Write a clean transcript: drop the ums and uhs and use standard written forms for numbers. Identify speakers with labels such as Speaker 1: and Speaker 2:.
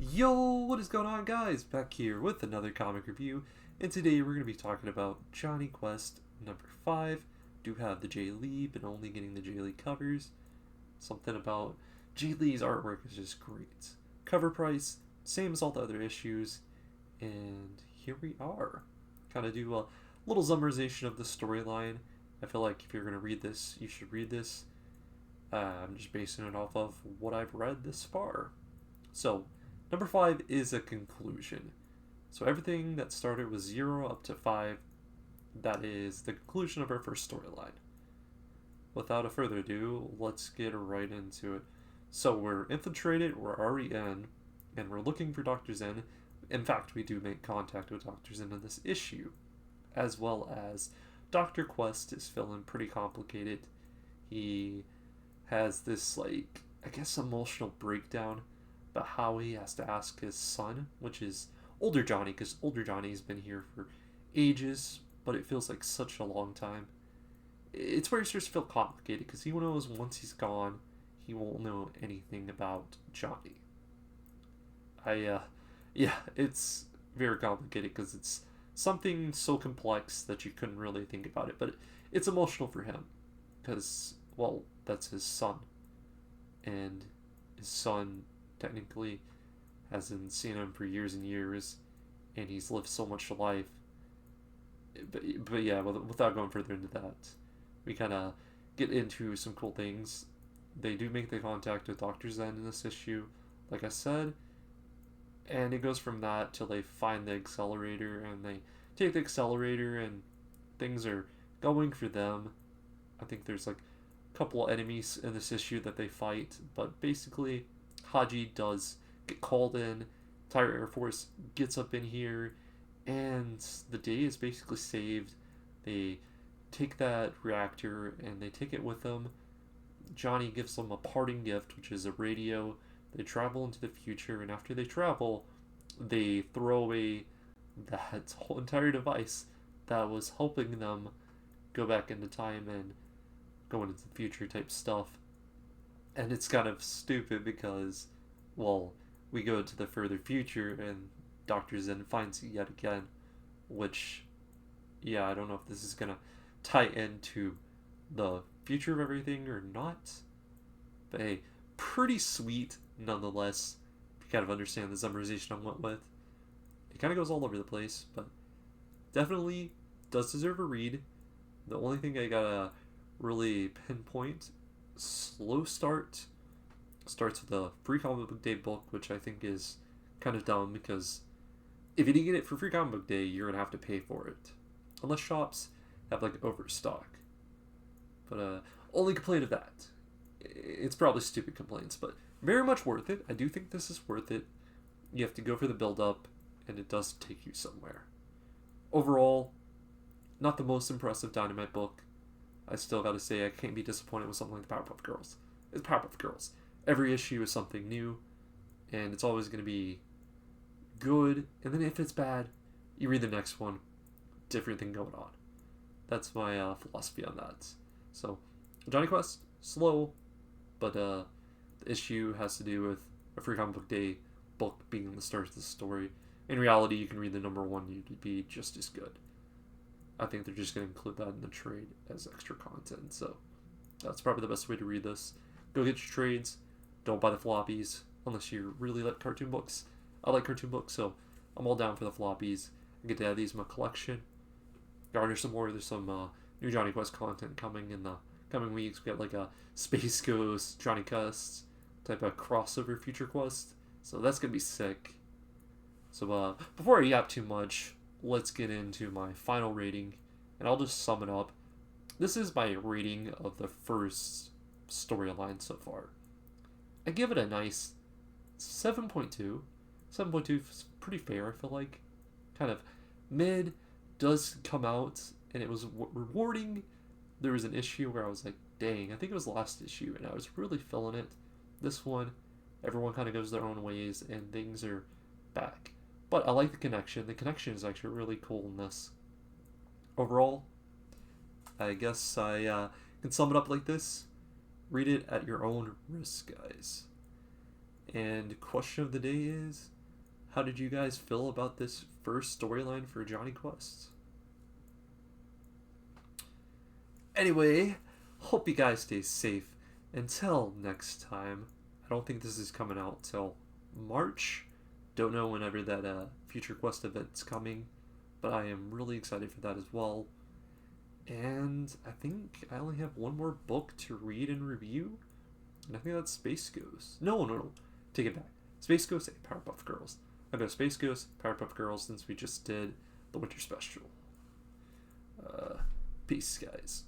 Speaker 1: Yo, what is going on, guys? Back here with another comic review, and today we're going to be talking about Johnny Quest number 5. Do have the Jay Lee, but only getting the Jay Lee covers. Something about Jay Lee's artwork is just great. Cover price, same as all the other issues, and here we are. Kind of do a little summarization of the storyline. I feel like if you're going to read this, you should read this. I'm just basing it off of what I've read this far. So, number 5 is a conclusion. So everything that started with 0 up to 5, that is the conclusion of our first storyline. Without a further ado, let's get right into it. So we're infiltrated, we're already in, and we're looking for Dr. Zen. In fact, we do make contact with Dr. Zen in this issue, as well as Dr. Quest is feeling pretty complicated. He has this, emotional breakdown about how he has to ask his son, which is older Johnny, because older Johnny's been here for ages, but it feels like such a long time. It's where he starts to feel complicated, because he knows once he's gone, he won't know anything about Johnny. It's very complicated, because it's something so complex that you couldn't really think about it, but it's emotional for him, because, well, that's his son, and his son technically hasn't seen him for years and years, and he's lived so much life. But yeah, without going further into that, we kind of get into some cool things. They do make the contact with Dr. Zen in this issue, like I said, and it goes from that till they find the accelerator, and they take the accelerator, and things are going for them. I think there's like a couple enemies in this issue that they fight, but basically Haji does get called in. Entire Air Force gets up in here, and the day is basically saved. They take that reactor and they take it with them. Johnny gives them a parting gift, which is a radio. They travel into the future, and after they travel, they throw away that whole entire device that was helping them go back into time and go into the future type stuff. And it's kind of stupid because, well, we go to the further future and Dr. Zen finds it yet again, which, yeah, I don't know if this is going to tie into the future of everything or not. But hey, pretty sweet nonetheless, if you kind of understand the summarization I went with. It kind of goes all over the place, but definitely does deserve a read. The only thing I gotta really pinpoint, slow start. Starts with a free comic book day book, which I think is kind of dumb, because if you didn't get it for free comic book day, you're gonna have to pay for it, unless shops have like overstock. But only complaint of that, it's probably stupid complaints, but very much worth it. I do think this is worth it. You have to go for the build up, and it does take you somewhere. Overall, not the most impressive Dynamite book. I still gotta say, I can't be disappointed with something like the Powerpuff Girls. It's Powerpuff Girls. Every issue is something new, and it's always going to be good. And then if it's bad, you read the next one, different thing going on. That's my philosophy on that. So, Johnny Quest, slow, but the issue has to do with a free comic book day book being the start of the story. In reality, you can read the number 1, you'd be just as good. I think they're just going to include that in the trade as extra content, so that's probably the best way to read this. Go get your trades. Don't buy the floppies unless you really like cartoon books. I like cartoon books, so I'm all down for the floppies. I get to add these in my collection. Garner some more. There's some new Johnny Quest content coming in the coming weeks. We got like a Space Ghost, Johnny Quest type of crossover Future Quest. So that's going to be sick. So before I yap too much, let's get into my final rating. And I'll just sum it up. This is my rating of the first storyline so far. I give it a nice 7.2. 7.2 is pretty fair, I feel like. Kind of mid, does come out, and it was rewarding. There was an issue where I was like, dang, I think it was the last issue, and I was really feeling it. This one, everyone kind of goes their own ways, and things are back. But I like the connection. The connection is actually really cool in this. Overall, I guess I can sum it up like this. Read it at your own risk, guys. And question of the day is, how did you guys feel about this first storyline for Jonny Quest? Anyway, hope you guys stay safe. Until next time, I don't think this is coming out till March. Don't know whenever that Future Quest event's coming, but I am really excited for that as well. And I think I only have one more book to read and review, and I think that's Space Ghost. No. Take it back. Space Ghost and Powerpuff Girls. I go Space Ghost, Powerpuff Girls, since we just did the Winter Special. Peace, guys.